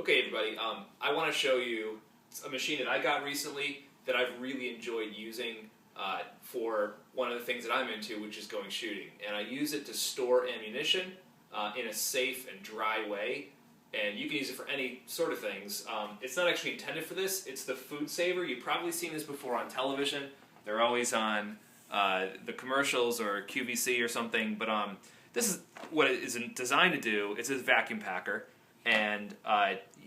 Okay, everybody, I want to show you a machine that I got recently that I've really enjoyed using for one of the things that I'm into, which is going shooting. And I use it to store ammunition in a safe and dry way. And you can use it for any sort of things. It's not actually intended for this. It's the FoodSaver. You've probably seen this before on television. They're always on the commercials or QVC or something. But this is what it is designed to do. It's a vacuum packer. And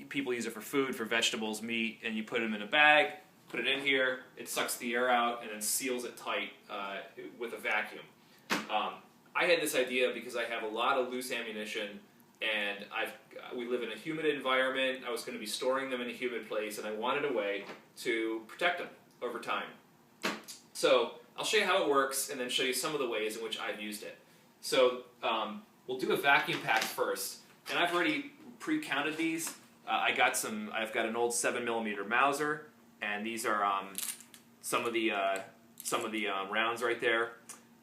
people use it for food, for vegetables, meat, and you put them in a bag, put it in here, it sucks the air out, and then seals it tight with a vacuum. I had this idea because I have a lot of loose ammunition, and we live in a humid environment. I was going to be storing them in a humid place, and I wanted a way to protect them over time. So I'll show you how it works, and then show you some of the ways in which I've used it. So we'll do a vacuum pack first, and I've already pre-counted these. I've got an old 7mm Mauser, and these are some of the rounds right there.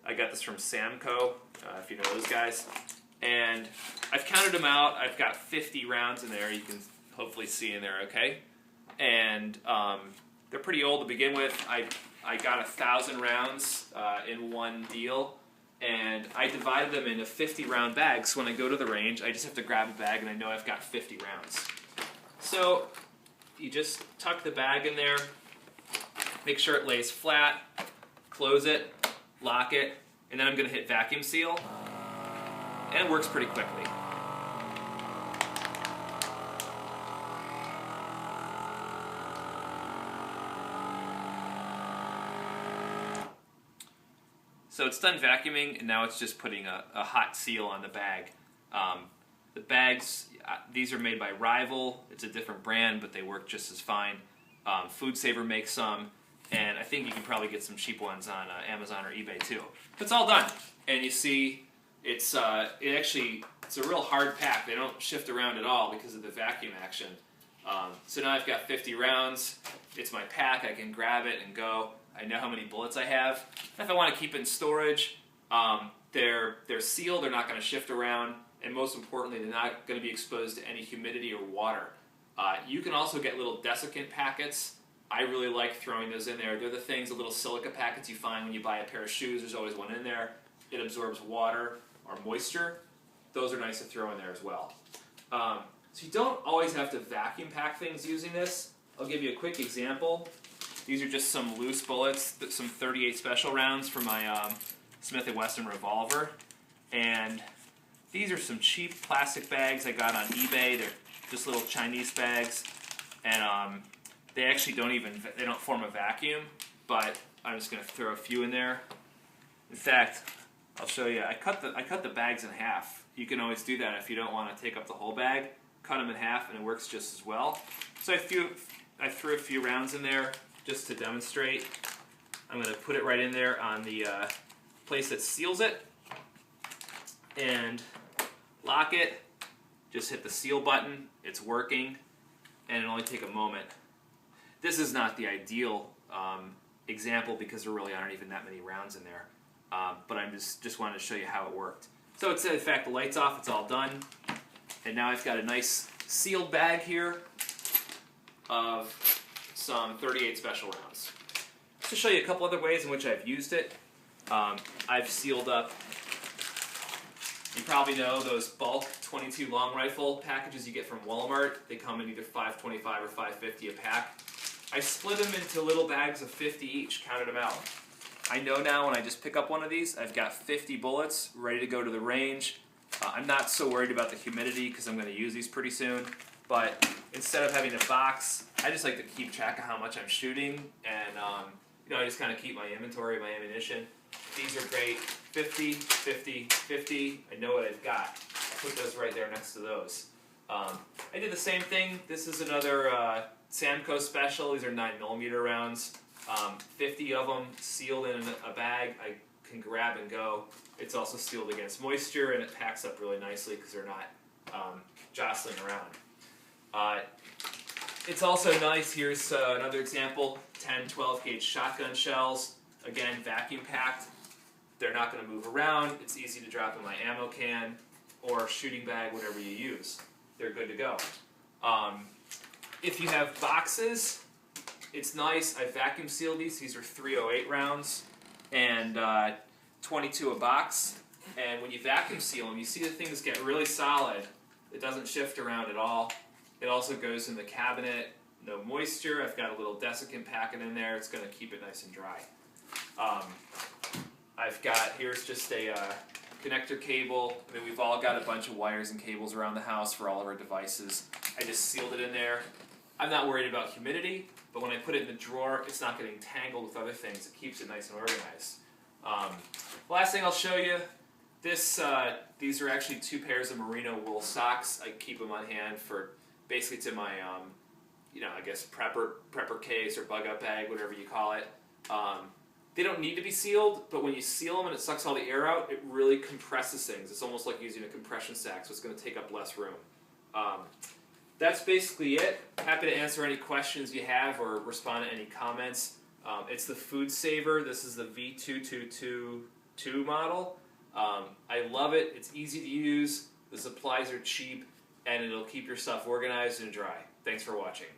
I got this from Samco, if you know those guys. And I've counted them out. I've got 50 rounds in there. You can hopefully see in there, okay? And they're pretty old to begin with. I got 1,000 rounds in one deal. And I divided them into 50-round bags, so when I go to the range, I just have to grab a bag and I know I've got 50 rounds. So you just tuck the bag in there, make sure it lays flat, close it, lock it, and then I'm going to hit vacuum seal, and it works pretty quickly. So it's done vacuuming, and now it's just putting a hot seal on the bag. The bags, these are made by Rival. It's a different brand, but they work just as fine. FoodSaver makes some, and I think you can probably get some cheap ones on Amazon or eBay too. But it's all done, and you see, it's a real hard pack. They don't shift around at all because of the vacuum action. So now I've got 50 rounds. It's my pack. I can grab it and go. I know how many bullets I have. If I want to keep it in storage, they're sealed, they're not going to shift around, and most importantly, they're not going to be exposed to any humidity or water. You can also get little desiccant packets. I really like throwing those in there. They're the things, the little silica packets you find when you buy a pair of shoes. There's always one in there. It absorbs water or moisture. Those are nice to throw in there as well. So you don't always have to vacuum pack things using this. I'll give you a quick example. These are just some loose bullets, some 38 special rounds for my Smith & Wesson revolver. And these are some cheap plastic bags I got on eBay. They're just little Chinese bags. And they actually don't form a vacuum, but I'm just going to throw a few in there. In fact, I'll show you. I cut the bags in half. You can always do that if you don't want to take up the whole bag. Cut them in half and it works just as well. So I threw a few rounds in there. Just to demonstrate, I'm going to put it right in there on the place that seals it and lock it. Just hit the seal button. It's working, and it'll only take a moment. This is not the ideal example because there really aren't even that many rounds in there, but I just wanted to show you how it worked. So it's, in fact, the light's off. It's all done, and now I've got a nice sealed bag here of some 38 special rounds. Just to show you a couple other ways in which I've used it. I've sealed up, you probably know those bulk 22 long rifle packages you get from Walmart. They come in either $5.25 or $5.50 a pack. I split them into little bags of 50 each, counted them out. I know now when I just pick up one of these, I've got 50 bullets ready to go to the range. I'm not so worried about the humidity because I'm going to use these pretty soon. But instead of having a box, I just like to keep track of how much I'm shooting, and I just kind of keep my inventory of my ammunition. These are great. 50, 50, 50. I know what I've got. I'll put those right there next to those. I did the same thing. This is another Samco special. These are 9mm rounds. 50 of them sealed in a bag. I can grab and go. It's also sealed against moisture, and it packs up really nicely because they're not jostling around. It's also nice, here's another example, 10, 12 gauge shotgun shells, again vacuum packed. They're not going to move around, it's easy to drop in my ammo can or shooting bag, whatever you use. They're good to go. If you have boxes, it's nice. I vacuum seal these. These are 308 rounds and 22 a box. And when you vacuum seal them, you see the things get really solid. It doesn't shift around at all. It also goes in the cabinet. No moisture. I've got a little desiccant packet in there. It's going to keep it nice and dry. I've got, here's just a connector cable. I mean, we've all got a bunch of wires and cables around the house for all of our devices. I just sealed it in there. I'm not worried about humidity, but when I put it in the drawer, it's not getting tangled with other things. It keeps it nice and organized. Last thing I'll show you, these are actually 2 pairs of merino wool socks. I keep them on hand for, basically it's in my, I guess prepper case or bug out bag, whatever you call it. They don't need to be sealed, but when you seal them and it sucks all the air out, it really compresses things. It's almost like using a compression sack, so it's going to take up less room. That's basically it. Happy to answer any questions you have or respond to any comments. It's the FoodSaver. This is the V2222 model. I love it. It's easy to use. The supplies are cheap, and it'll keep your stuff organized and dry. Thanks for watching.